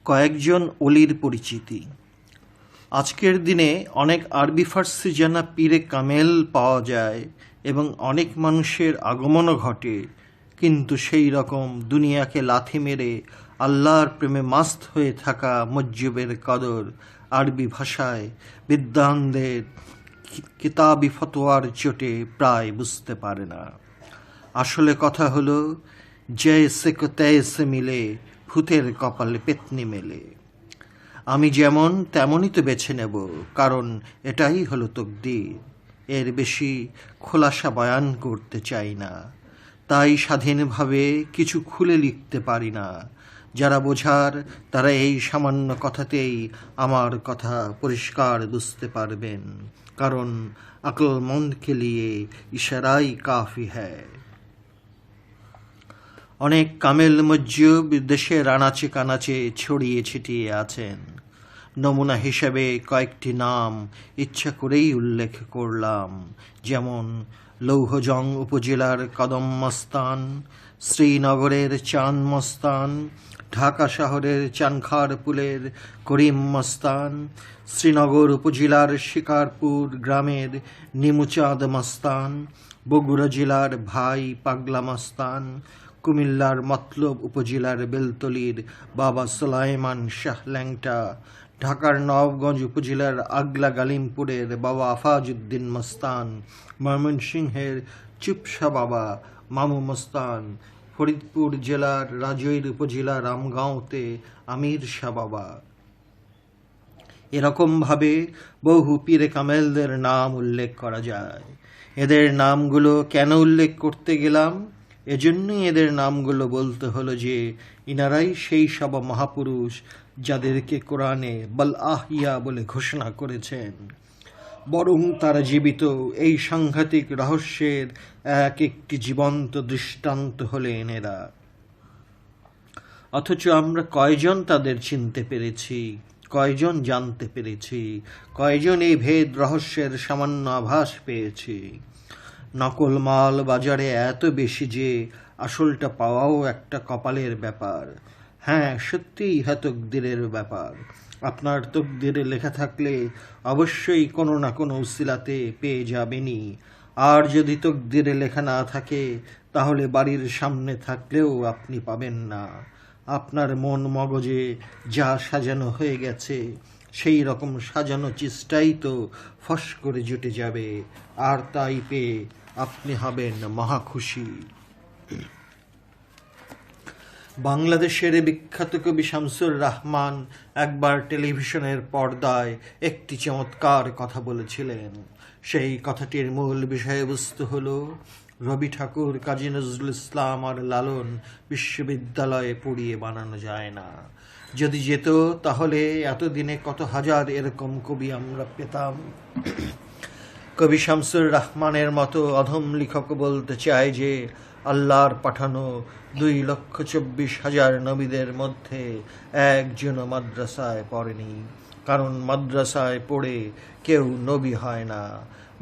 কয়েকজন অলির পরিচিতি। আজকের দিনে অনেক আরবি ফার্সি জানা পীরে কামেল পাওয়া যায় এবং অনেক মানুষের আগমনও ঘটে, কিন্তু সেই রকম দুনিয়াকে লাথি মেরে আল্লাহর প্রেমে মাস্ত হয়ে থাকা মজ্জুবের কদর আরবি ভাষায় বিদ্বানদের কিতাবি ফতোয়ার চোটে প্রায় বুঝতে পারে না। আসলে কথা হলো, জয়সে কো তৈসে মিলে, ভূতের কপালে পেতনি মেলে। আমি যেমন তেমনই তো বেছে নেব, কারণ এটাই হলো তকদির। এর বেশি খোলাসা বয়ান করতে চাই না, তাই স্বাধীনভাবে কিছু খুলে লিখতে পারি না। যারা বোঝার তারা এই সামান্য কথাতেই আমার কথা পরিষ্কার বুঝতে পারবেন, কারণ আকলমন্দ কে লিয়ে ইশারাই কাফি হ্যায়। অনেক কামেল মজ্জুব দেশের আনাচে কানাচে ছড়িয়ে ছিটিয়ে আছেন। নমুনা হিসেবে কয়েকটি নাম ইচ্ছা করেই উল্লেখ করলাম, যেমন লৌহজং উপজেলার কদম মস্তান, শ্রীনগরের চাঁদ মস্তান, ঢাকা শহরের চানখারপুলের করিম মস্তান, শ্রীনগর উপজেলার শিকারপুর গ্রামের নিমুচাঁদ মস্তান, বগুড়া জেলার ভাই পাগলা মস্তান, কুমিল্লার মতলব উপজেলার বেলতলির বাবা সুলাইমান শাহ ল্যাংটা, ঢাকার নবাবগঞ্জ উপজেলার আগলা গালিমপুরের বাবা আফাজউদ্দিন মস্তান, ময়মনসিংহের চুপসা বাবা মামু মস্তান, ফরিদপুর জেলার রাজৈর উপজেলার রামগাঁওতে আমির শাহ বাবা। এরকমভাবে বহু পীরে কামেলদের নাম উল্লেখ করা যায়। এদের নামগুলো কেন উল্লেখ করতে গেলাম? এজন্যই এদের নামগুলো বলতে হলো যে ইনারাই সেই সব মহাপুরুষ যাদেরকে কোরআনে বল আহিয়া বলে ঘোষণা করেছেন। বরং তারা জীবিত এই সাংঘাতিক রহস্যের এক একটি জীবন্ত দৃষ্টান্ত হলেন এরা। অথচ আমরা কয়জন তাদের চিনতে পেরেছি, কয়জন জানতে পেরেছি, কয়জন এই ভেদ রহস্যের সামান্য আভাস পেয়েছি? নকল মাল বাজারে এত বেশি যে আসলটা পাওয়াও একটা কপালের ব্যাপার। হ্যাঁ, সত্যিই ইহা তকদিরের ব্যাপার। আপনার তকদিরে লেখা থাকলে অবশ্যই কোনো না কোনো উসিলাতে পেয়ে যাবেনই। আর যদি তকদিরে লেখা না থাকে, তাহলে বাড়ির সামনে থাকলেও আপনি পাবেন না। আপনার মন মগজে যা সাজানো হয়ে গেছে, সেই রকম সাজানো চিজটাই তো ফস করে জুটে যাবে, আর তাই পেয়ে আপনি হবেন মহা খুশি। বাংলাদেশের বিখ্যাত কবি শামসুর রাহমান একবার টেলিভিশনের পর্দায় একটি চমৎকার কথা বলেছিলেন। সেই কথাটির মূল বিষয়বস্তু হলো, রবি ঠাকুর, কাজী নজরুল ইসলাম আর লালন বিশ্ববিদ্যালয়ে পড়িয়ে বানানো যায় না। যদি যেত, তাহলে এতদিনে কত হাজার এরকম কবি আমরা পেতাম। কবি শামসুর রাহমানের মতো অধম লেখক বলতে চায় যে আল্লাহর পাঠানো 2,24,000 নবীদের মধ্যে একজনও মাদ্রাসায় পড়েনি, কারণ মাদ্রাসায় পড়ে কেউ নবী হয় না।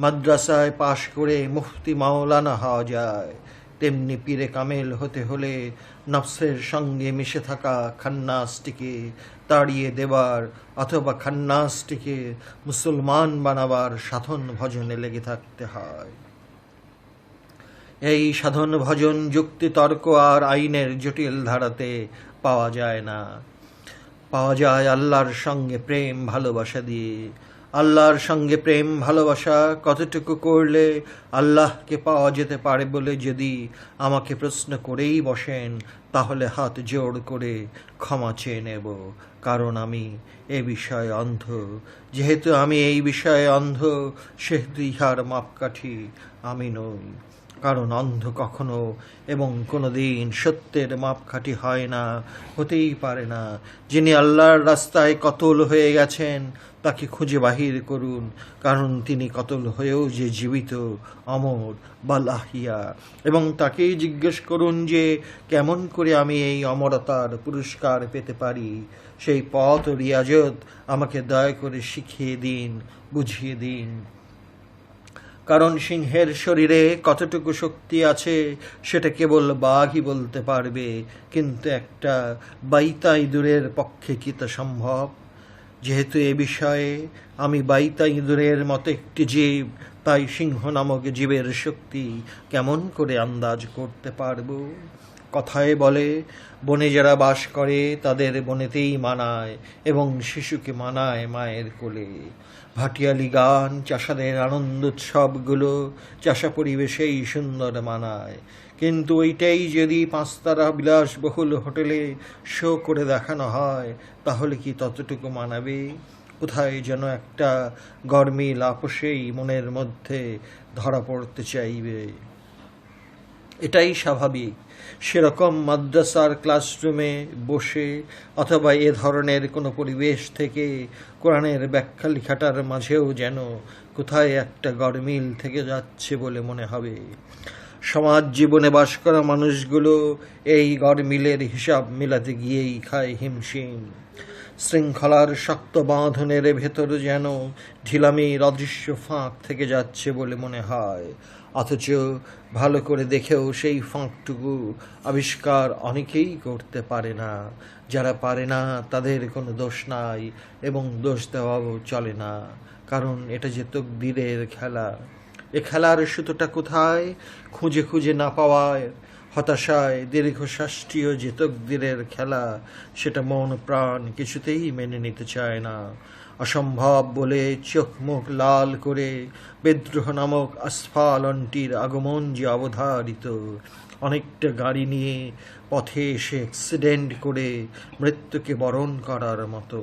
মাদ্রাসায় পাশ করে মুফতি মাওলানা হওয়া যায়। তেমনি পীরে কামেল হতে হলে নফসের সঙ্গে মিশে থাকা খান্নাসটিকে তাড়িয়ে দেবার অথবা খান্নাসটিকে মুসলমান বানাবার সাধন ভজনে লেগে থাকতে হয়। এই সাধন ভজন যুক্তি তর্ক আর আইনের জটিল ধারাতে পাওয়া যায় না, পাওয়া যায় আল্লাহর সঙ্গে প্রেম ভালোবাসা দিয়ে। আল্লাহর সঙ্গে প্রেম ভালোবাসা কতটুকু করলে আল্লাহকে পাওয়া যেতে পারে বলে যদি আমাকে প্রশ্ন করেই বসেন, তাহলে হাত জোড় করে ক্ষমা চেয়ে নেব, কারণ আমি এ বিষয়ে অন্ধ। যেহেতু আমি এই বিষয়ে অন্ধ, সেহেতু ইহার মাপকাঠি আমি নই। কারণ অন্ধ কখনো এবং কোনো দিন সত্যের মাপকাঠি হয় না, হতেই পারে না। যিনি আল্লাহর রাস্তায় কতল হয়ে গেছেন, তাকে খুঁজে বাহির করুন, কারণ তিনি কতল হয়েও যে জীবিত, অমর বা লাহিয়া। এবং তাকেই জিজ্ঞেস করুন যে কেমন করে আমি এই অমরতার পুরস্কার পেতে পারি। সেই পথ ও রিয়াজত আমাকে দয়া করে শিখিয়ে দিন, বুঝিয়ে দিন। কারণ সিংহের শরীরে কতটুকু শক্তি আছে সেটা কেবল বাঘই বলতে পারবে, কিন্তু একটা বাইতা ইঁদুরের পক্ষে কি তা সম্ভব? যেহেতু এ বিষয়ে আমি বাইতা ইঁদুরের মতো একটি জীব, তাই সিংহ নামক জীবের শক্তি কেমন করে আন্দাজ করতে পারবো? কথায় বলে, বনে যারা বাস করে তাদের বনেতেই মানায়, এবং শিশুকে মানায় মায়ের কোলে। ভাটিয়ালি গান, চাষাদের আনন্দ উৎসবগুলো চাষা পরিবেশেই সুন্দর মানায়, কিন্তু ওইটাই যদি পাঁচতারা বিলাসবহুল হোটেলে শো করে দেখানো হয়, তাহলে কি ততটুকু মানাবে? কোথায় যেন একটা গরমিল আপোষেই মনের মধ্যে ধরা পড়তে চাইবে। এটাই স্বাভাবিক। সেরকম মাদ্রাসার ক্লাসরুমে বসে অথবা এ ধরনের কোনো পরিবেশ থেকে কোরআনের ব্যাখ্যা লেখাটার মাঝেও যেন কোথায় একটা গরমিল থেকে যাচ্ছে বলে মনে হবে। সমাজ জীবনে বাস করা মানুষগুলো এই গরমিলের হিসাব মেলাতে গিয়েই খায় হিমশিম। শৃঙ্খলার শক্ত বাঁধনের ভেতর যেন ঢিলামির অদৃশ্য ফাঁক থেকে যাচ্ছে বলে মনে হয়, অথচ ভালো করে দেখেও সেই ফাঁকটুকু আবিষ্কার অনেকেই করতে পারে না। যারা পারে না তাদের কোনো দোষ নাই, এবং দোষ দেওয়াও চলে না, কারণ এটা যে তকদিরের খেলা। এ খেলার সুতোটা কোথায় খুঁজে খুঁজে না পাওয়ায় হতাশায় দীর্ঘশ্বাসটিও যে তকদিরের খেলা, সেটা মন প্রাণ কিছুতেই মেনে নিতে চায় না। অসম্ভব বলে চোখ মুখ লাল করে বিদ্রোহ নামক আস্ফালনটির আগমন যে অবধারিত, অনেকটা গাড়ি নিয়ে পথে এসে অ্যাক্সিডেন্ট করে মৃত্যুকে বরণ করার মতো।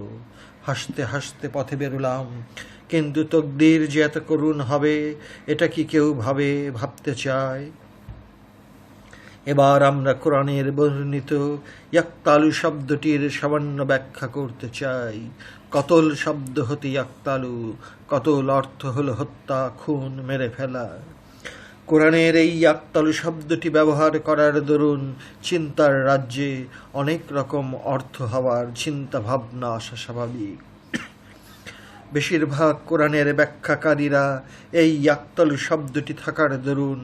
হাসতে হাসতে পথে বেরোলাম, কিন্তু তকদির যে এত করুণ হবে এটা কি কেউ ভাবতে চায়? এবার আমরা কোরআনের বর্ণিত ইয়াক্তালু শব্দটির সামান্য ব্যাখ্যা করতে চাই। কতল শব্দ হতে ইয়াক্তালু, কতল অর্থ হলো হত্যা, খুন, মেরে ফেলা। কোরআনের এই ইয়াক্তালু শব্দটি ব্যবহার করার দরুন চিন্তার রাজ্যে অনেক রকম অর্থ হওয়ার চিন্তা ভাবনা আসা স্বাভাবিক। বেশিরভাগ কোরআনের ব্যাখ্যাকারীরা এই ইয়াক্তালু শব্দটি থাকার দরুন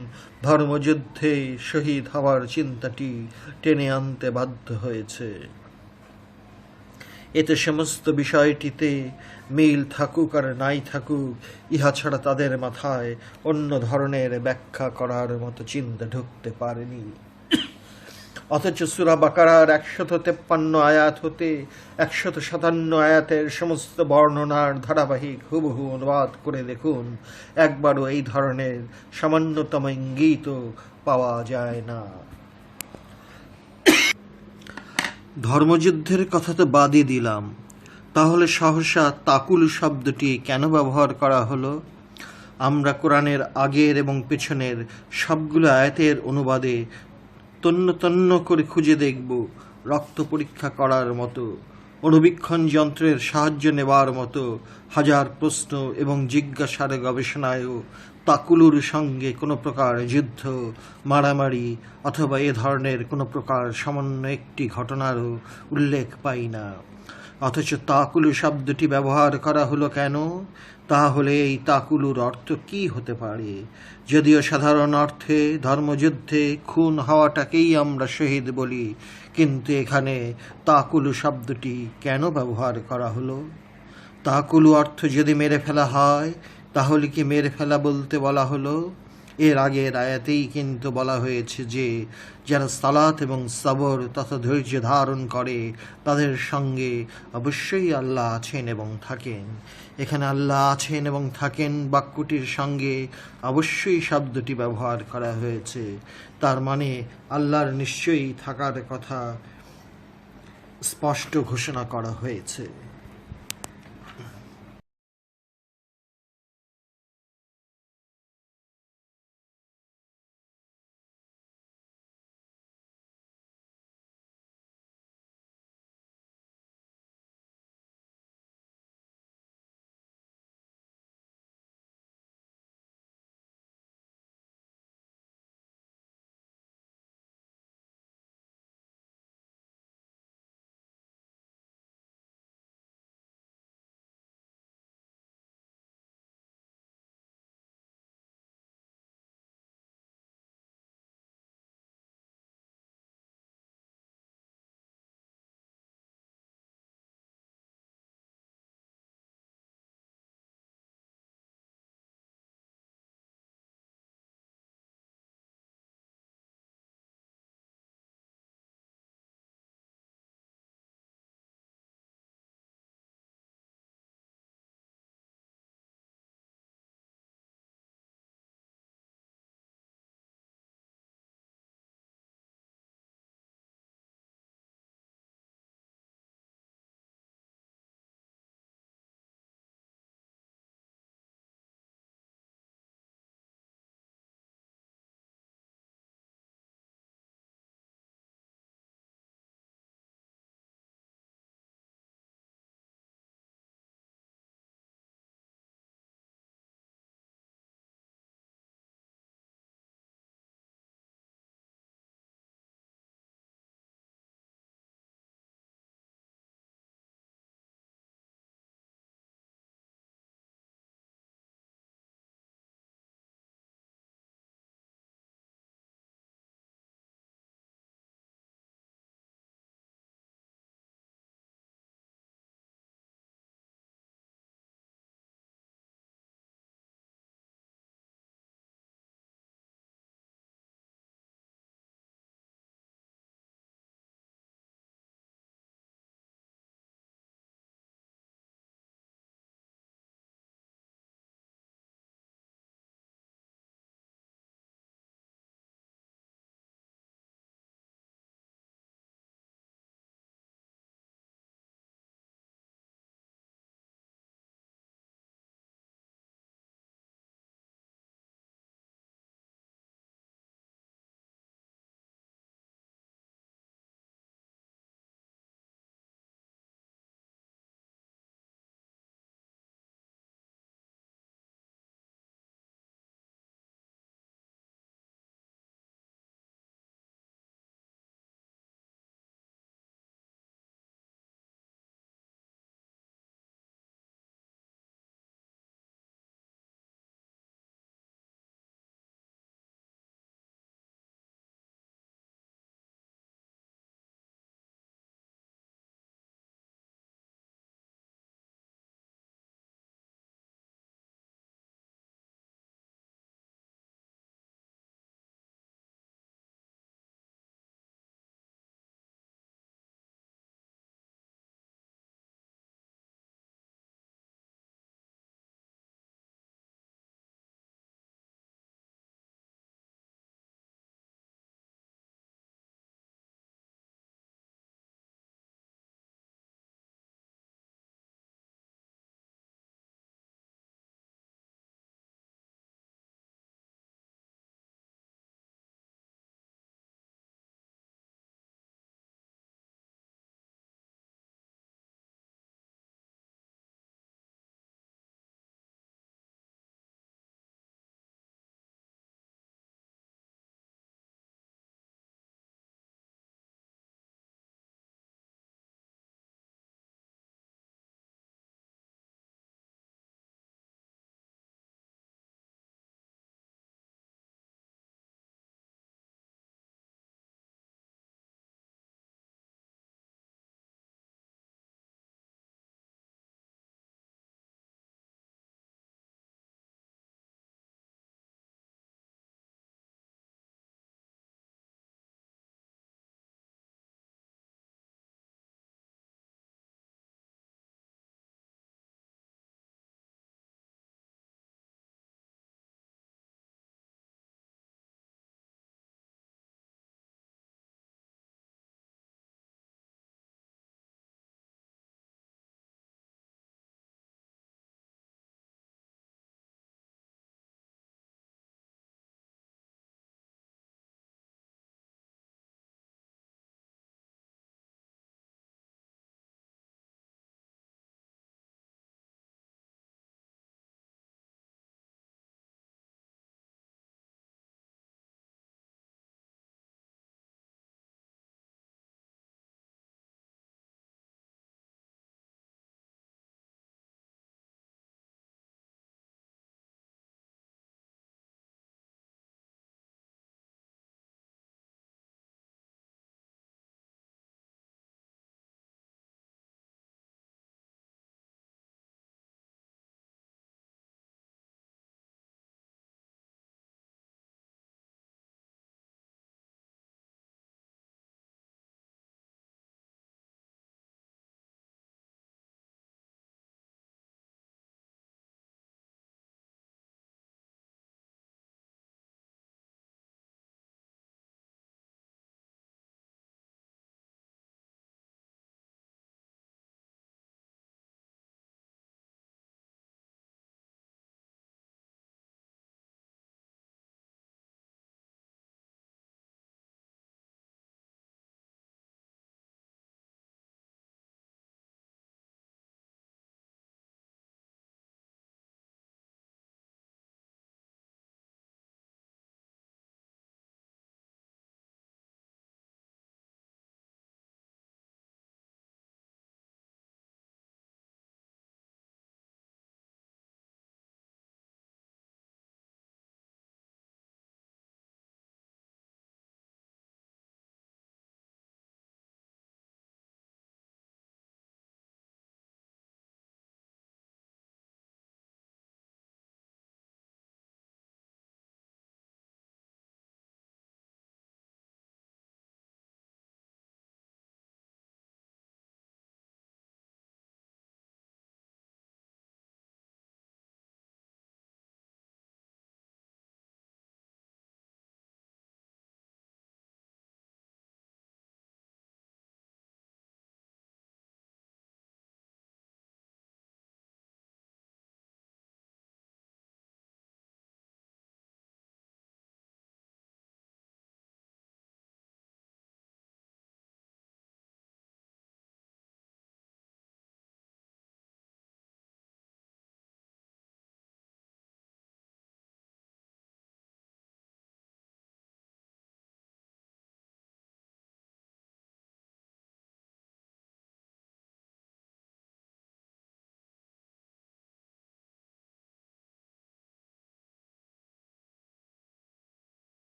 ধর্মযুদ্ধে শহীদ হওয়ার চিন্তাটি টেনে আনতে বাধ্য হয়েছে। এতে সমস্ত বিষয়টিতে মিল থাকুক আর নাই থাকুক, ইহা ছাড়া তাদের মাথায় অন্য ধরনের ব্যাখ্যা করার মতো চিন্তা ঢুকতে পারেনি। অথচ সূরা বাকারার ১৫৩ আয়াত হতে ১৫৭ আয়াতের সমস্ত বর্ণনার ধারাবাহিক হুবহু অনুবাদ করে দেখুন, একবারও এই ধরনের সামান্যতম ইঙ্গিতও পাওয়া যায় না। ধর্মযুদ্ধের কথা তো বাদই দিলাম, তাহলে সহসা তাকুল শব্দটি কেন ব্যবহার করা হলো? আমরা কোরআনের আগের এবং পেছনের সবগুলো আয়াতের অনুবাদে তন্ন তন্ন করে খুঁজে দেখব, রক্ত পরীক্ষা করার মতো, অণুবীক্ষণ যন্ত্রের সাহায্য নেবার মতো হাজার প্রশ্ন এবং জিজ্ঞাসার গবেষণায়ও তাকুলুর সঙ্গে কোনো প্রকার যুদ্ধ, মারামারি অথবা এ ধরনের কোনো প্রকার সামান্য একটি ঘটনারও উল্লেখ পাই না। অথচ তাকুলু শব্দটি ব্যবহার করা হলো কেন? তাহলে এই তাকুলুর অর্থ কি হতে পারে? যদিও সাধারণ অর্থে ধর্মযুদ্ধে খুন হওয়াটাকেই আমরা শহীদ বলি, কিন্তু এখানে তাকুলু শব্দটি কেন ব্যবহার করা হলো? তাকুলু অর্থ যদি মেরে ফেলা হয়, তাহলে কি মেরে ফেলা বলতে বলা হলো? এর আগের আয়াতেই কিন্তু বলা হয়েছে যে যারা সালাত এবং সবর তথা ধৈর্য ধারণ করে তাদের সঙ্গে অবশ্যই আল্লাহ আছেন এবং থাকেন। এখানে আল্লাহ আছেন এবং থাকেন বাক্যটির সঙ্গে অবশ্যই শব্দটি ব্যবহার করা হয়েছে। তার মানে আল্লাহর নিশ্চয়ই থাকার কথা স্পষ্ট ঘোষণা করা হয়েছে।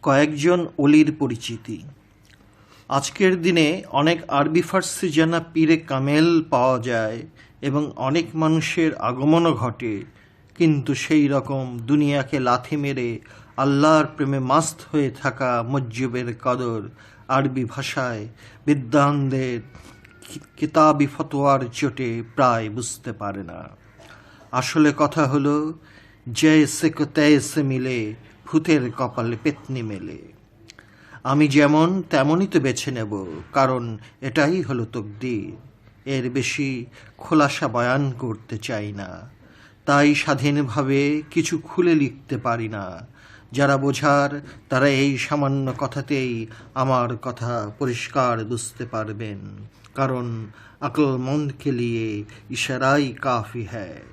কয়েকজন অলির পরিচিতি। আজকের দিনে অনেক আরবি ফার্সি জানা পীরে কামেল পাওয়া যায় এবং অনেক মানুষের আগমনও ঘটে, কিন্তু সেই রকম দুনিয়াকে লাথি মেরে আল্লাহর প্রেমে মাস্ত হয়ে থাকা মজ্জুবের কদর আরবি ভাষায় বিদ্বানদের কিতাবি ফতোয়ার চোটে প্রায় বুঝতে পারে না। আসলে কথা হলো, জয়সে কো তৈসে মিলে, ভূতের কপালে পেতনি মেলে। আমি যেমন তেমনই তো বেছে নেব, কারণ এটাই হলো তকদির। এর বেশি খোলাসা বয়ান করতে চাই না, তাই স্বাধীনভাবে কিছু খুলে লিখতে পারি না। যারা বোঝার তারা এই সামান্য কথাতেই আমার কথা পরিষ্কার বুঝতে পারবেন, কারণ আকলমন্দ কে লিয়ে ইশারাই কাফি হ্যায়।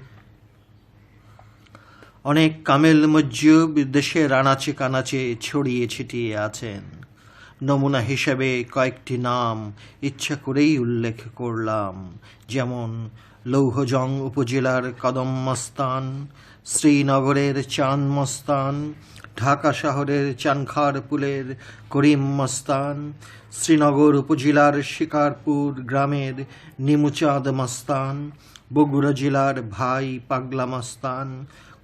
অনেক কামেল মজ্জুব দেশের আনাচে কানাচে ছড়িয়ে ছিটিয়ে আছেন। নমুনা হিসেবে কয়েকটি নাম ইচ্ছা করেই উল্লেখ করলাম, যেমন লৌহজং উপজেলার কদম মস্তান, শ্রীনগরের চাঁদ মস্তান, ঢাকা শহরের চানখারপুলের করিম মস্তান, শ্রীনগর উপজেলার শিকারপুর গ্রামের নিমুচাঁদ মস্তান, বগুড়া জেলার ভাই পাগলা মস্তান,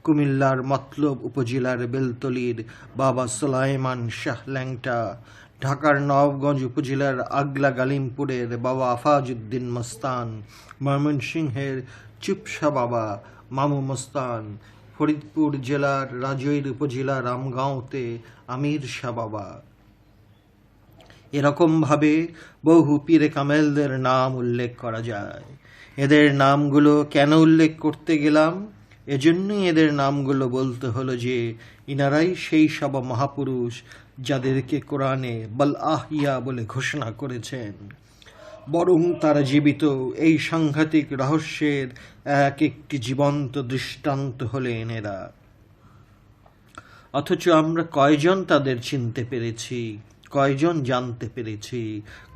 কুমিল্লার মতলব উপজেলার বেলতলির বাবা সুলাইমান শাহ ল্যাংটা, ঢাকার নবাবগঞ্জ উপজেলার আগলা গালিমপুরের বাবা আফাজউদ্দিন মস্তান, ময়মনসিংহের চুপসা বাবা মামু মস্তান, ফরিদপুর জেলার রাজৈর উপজেলার রামগাঁওতে আমির শাহ বাবা। এরকমভাবে বহু পীরে কামেলদের নাম উল্লেখ করা যায়। এদের নামগুলো কেন উল্লেখ করতে গেলাম? এজন্যই এদের নামগুলো বলতে হলো যে ইনারাই সেই সব মহাপুরুষ যাদেরকে কোরআনে বল আহিয়া বলে ঘোষণা করেছেন। বরং তারা জীবিত এই সাংঘাতিক রহস্যের এক একটি জীবন্ত দৃষ্টান্ত হলেন এরা। অথচ আমরা কয়জন তাদের চিনতে পেরেছি, কয়জন জানতে পেরেছি,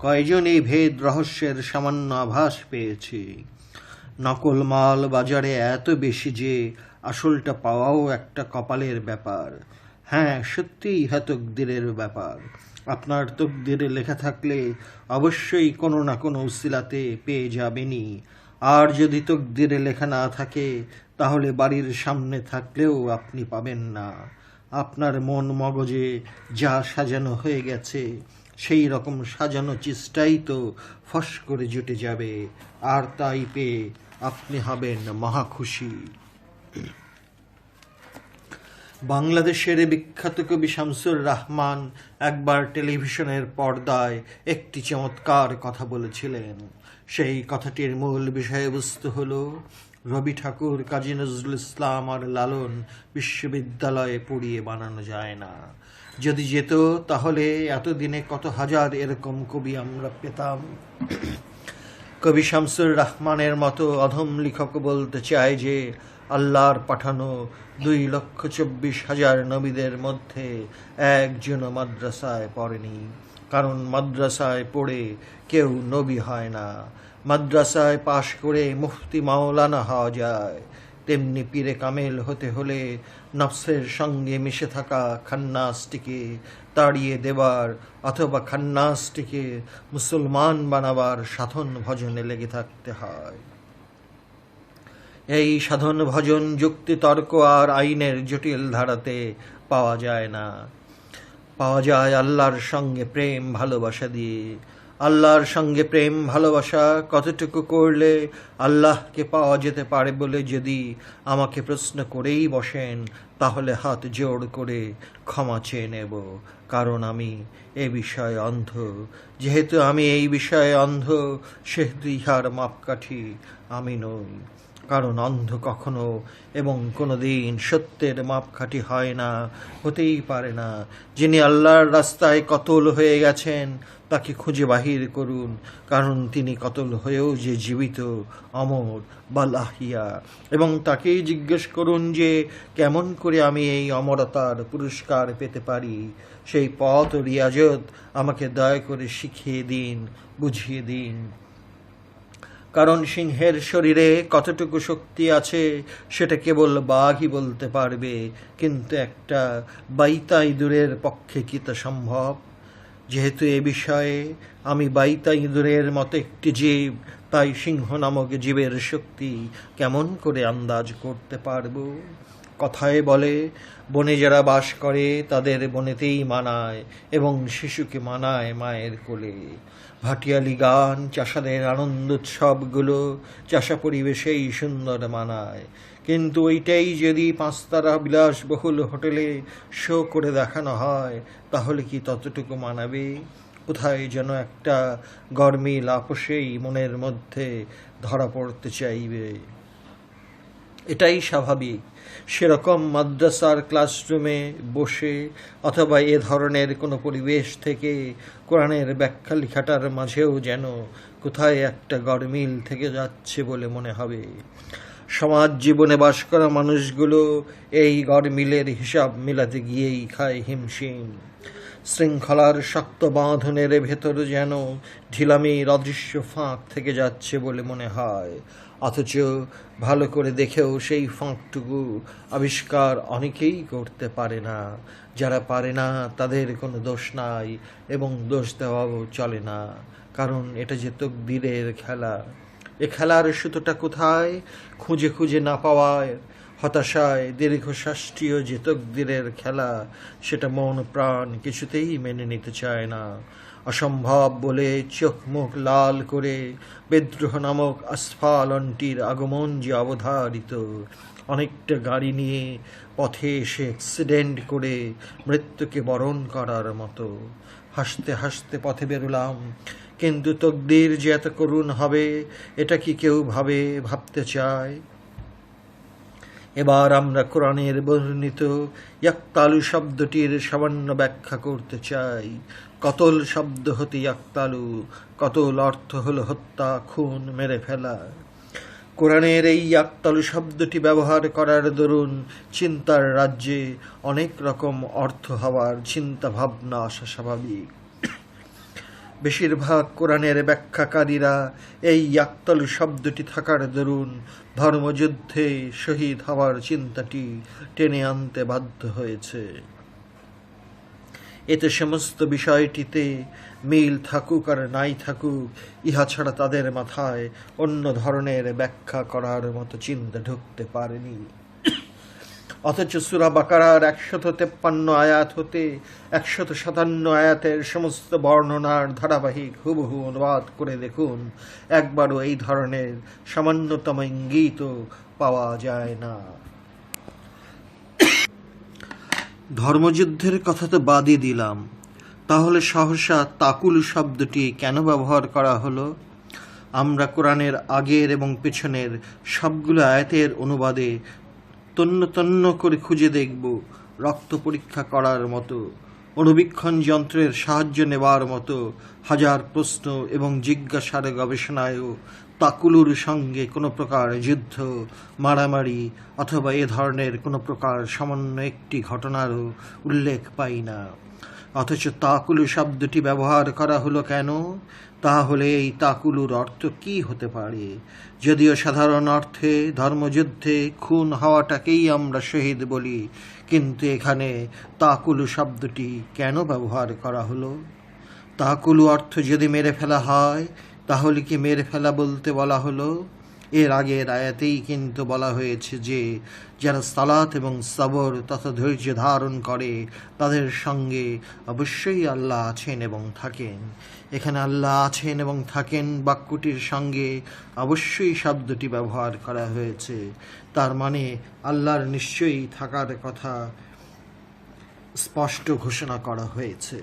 কয়জন এই ভেদ রহস্যের সামান্য আভাস পেয়েছি? নকল মাল বাজারে এত বেশি যে আসলটা পাওয়াও একটা কপালের ব্যাপার। হ্যাঁ, সত্যিই ইহা তকদিরের ব্যাপার। আপনার তকদিরে লেখা থাকলে অবশ্যই কোনো না কোনো উসিলাতে পেয়ে যাবেনই। আর যদি তকদিরে লেখা না থাকে, তাহলে বাড়ির সামনে থাকলেও আপনি পাবেন না। আপনার মন মগজে যা সাজানো হয়ে গেছে, সেই রকম সাজানো চিজটাই তো ফস করে জুটে যাবে, আর তাই পেয়ে আপনি হবেন মহা খুশি। বাংলাদেশের বিখ্যাত কবি শামসুর রাহমান একবার টেলিভিশনের পর্দায় একটি চমৎকার কথা বলেছিলেন। সেই কথাটির মূল বিষয়বস্তু হলো, রবি ঠাকুর, কাজী নজরুল ইসলাম আর লালন বিশ্ববিদ্যালয়ে পড়িয়ে বানানো যায় না। যদি যেত, তাহলে এতদিনে কত হাজার এরকম কবি আমরা পেতাম। কবি শামসুর রাহমানের মতো অধম লেখক বলতে চায় যে আল্লাহর পাঠানো 2,24,000 নবীদের মধ্যে একজনও মাদ্রাসায় পড়েনি, কারণ মাদ্রাসায় পড়ে কেউ নবী হয় না। মাদ্রাসায় পাশ করে মুফতি মাওলানা হওয়া যায়। তেমনি পীরে কামেল হতে হলে নফসের সঙ্গে মিশে থাকা খান্নাসটিকে তাড়িয়ে দেবার অথবা খান্নাসটিকে মুসলমান বানাবার সাধন ভজনে লেগে থাকতে হয়। এই সাধন ভজন যুক্তি তর্ক আর আইনের জটিল ধারাতে পাওয়া যায় না, পাওয়া যায় আল্লাহর সঙ্গে প্রেম ভালোবাসা দিয়ে। আল্লাহর সঙ্গে প্রেম ভালোবাসা কতটুকু করলে আল্লাহকে পাওয়া যেতে পারে বলে যদি আমাকে প্রশ্ন করেই বসেন, তাহলে হাত জোড় করে ক্ষমা চেয়ে নেব, কারণ আমি এ বিষয়ে অন্ধ। যেহেতু আমি এই বিষয়ে অন্ধ, সেহেতু ইহার মাপকাঠি আমি নই। কারণ অন্ধ কখনো এবং কোনো দিন সত্যের মাপকাঠি হয় না, হতেই পারে না। যিনি আল্লাহর রাস্তায় কতল হয়ে গেছেন, তাকে খুঁজে বাহির করুন, কারণ তিনি কতল হয়েও যে জীবিত, অমর, বালাহিয়া। এবং তাকেই জিজ্ঞেস করুন যে কেমন করে আমি এই অমরতার পুরস্কার পেতে পারি। সেই পথ ও রিয়াজত আমাকে দয়া করে শিখিয়ে দিন, বুঝিয়ে দিন। কারণ সিংহের শরীরে কতটুকু শক্তি আছে সেটা কেবল বাঘই বলতে পারবে, কিন্তু একটা বাইতা ইঁদুরের পক্ষে কি তা সম্ভব? যেহেতু এ বিষয়ে আমি বাইতা ইঁদুরের মতো একটি জীব, তাই সিংহ নামক জীবের শক্তি কেমন করে আন্দাজ করতে পারবো? কথায় বলে, বনে যারা বাস করে তাদের বনেতেই মানায়, এবং শিশুকে মানায় মায়ের কোলে। ভাটিয়ালি গান, চাষাদের আনন্দ উৎসবগুলো চাষা পরিবেশেই সুন্দর মানায়, কিন্তু ওইটাই যদি পাঁচতারা বিলাসবহুল হোটেলে শো করে দেখানো হয়, তাহলে কি ততটুকু মানাবে? কোথায় যেন একটা গরমিল আপোষেই মনের মধ্যে ধরা পড়তে চাইবে। এটাই স্বাভাবিক। সেরকম মাদ্রাসার ক্লাসরুমে বসে অথবা এ ধরনের কোনো পরিবেশ থেকে কোরআনের ব্যাখ্যা লেখাটার মাঝেও যেন কোথায় একটা গরমিল থেকে যাচ্ছে বলে মনে হবে। সমাজ জীবনে বাস করা মানুষগুলো এই গরমিলের হিসাব মেলাতে গিয়েই খায় হিমশিম। শৃঙ্খলার শক্ত বাঁধনের ভেতর যেন ঢিলামির অদৃশ্য ফাঁক থেকে যাচ্ছে বলে মনে হয়, অথচ ভালো করে দেখেও সেই ফাঁকটুকু আবিষ্কার অনেকেই করতে পারে না। যারা পারে না তাদের কোনো দোষ নাই, এবং দোষ দেওয়াও চলে না, কারণ এটা যে তকদিরের খেলা। এ খেলার সুতোটা কোথায় খুঁজে খুঁজে না পাওয়ায় হতাশায় দীর্ঘশ্বাসটিও যে তকদিরের খেলা, সেটা মন প্রাণ কিছুতেই মেনে নিতে চায় না। অসম্ভব বলে চোখ মুখ লাল করে বিদ্রোহ নামক আস্ফালনটির আগমন যে অবধারিত, অনেকটা গাড়ি নিয়ে পথে এসে অ্যাক্সিডেন্ট করে মৃত্যুকে বরণ করার মতো। হাসতে হাসতে পথে বেরোলাম, কিন্তু তকদির যে এত করুণ হবে এটা কি কেউ ভাবতে চায়? এবার আমরা কোরআনের বর্ণিত ইয়াক্তালু শব্দটির সামান্য ব্যাখ্যা করতে চাই। কতল শব্দ হতে ইয়াক্তালু, কতল অর্থ হলো হত্যা, খুন, মেরে ফেলা। কোরআনের এই ইয়াক্তালু শব্দটি ব্যবহার করার দরুন চিন্তার রাজ্যে অনেক রকম অর্থ হওয়ার চিন্তা ভাবনা আসা স্বাভাবিক। বেশিরভাগ কোরআনের ব্যাখ্যাকারীরা এই ইয়াক্তালু শব্দটি থাকার দরুন ধর্মযুদ্ধে শহীদ হওয়ার চিন্তাটি টেনে আনতে বাধ্য হয়েছে। এতে সমস্ত বিষয়টিতে মিল থাকুক আর নাই থাকুক, ইহা ছাড়া তাদের মাথায় অন্য ধরনের ব্যাখ্যা করার মতো চিন্তা ঢুকতে পারেনি। অথচ সূরা বাকারার ১৫৩ আয়াত হতে ১৫৭ আয়াতের সমস্ত বর্ণনার ধারাবাহিক হুবহু অনুবাদ করে দেখুন, একবারও এই ধরনের সামান্যতম ইঙ্গিতও পাওয়া যায় না। ধর্মযুদ্ধের কথা তো বাদই দিলাম, তাহলে সহসা তাকুল শব্দটি কেন ব্যবহার করা হলো? আমরা কোরআনের আগের এবং পেছনের সবগুলো আয়াতের অনুবাদে তন্ন তন্ন করে খুঁজে দেখব, রক্ত পরীক্ষা করার মতো, অণুবীক্ষণ যন্ত্রের সাহায্য নেবার মতো হাজার প্রশ্ন এবং জিজ্ঞাসার গবেষণায়ও তাকুলুর সঙ্গে কোনো প্রকার যুদ্ধ, মারামারি অথবা এ ধরনের কোনো প্রকার সামান্য একটি ঘটনারও উল্লেখ পাই না। অথচ তাকুলু শব্দটি ব্যবহার করা হলো কেন? তাহলে এই তাকুলুর অর্থ কি হতে পারে? যদিও সাধারণ অর্থে ধর্মযুদ্ধে খুন হওয়াটাকেই আমরা শহীদ বলি, কিন্তু এখানে তাকুলু শব্দটি কেন ব্যবহার করা হলো? তাকুলু অর্থ যদি মেরে ফেলা হয়, তাহলে কি মেরে ফেলা বলতে বলা হলো? এর আগের আয়াতেই কিন্তু বলা হয়েছে যে যারা সালাত এবং সবর তথা ধৈর্য ধারণ করে তাদের সঙ্গে অবশ্যই আল্লাহ আছেন এবং থাকেন। এখানে আল্লাহ আছেন এবং থাকেন বাক্যটির সঙ্গে অবশ্যই শব্দটি ব্যবহার করা হয়েছে। তার মানে আল্লাহর নিশ্চয়ই থাকার কথা স্পষ্ট ঘোষণা করা হয়েছে।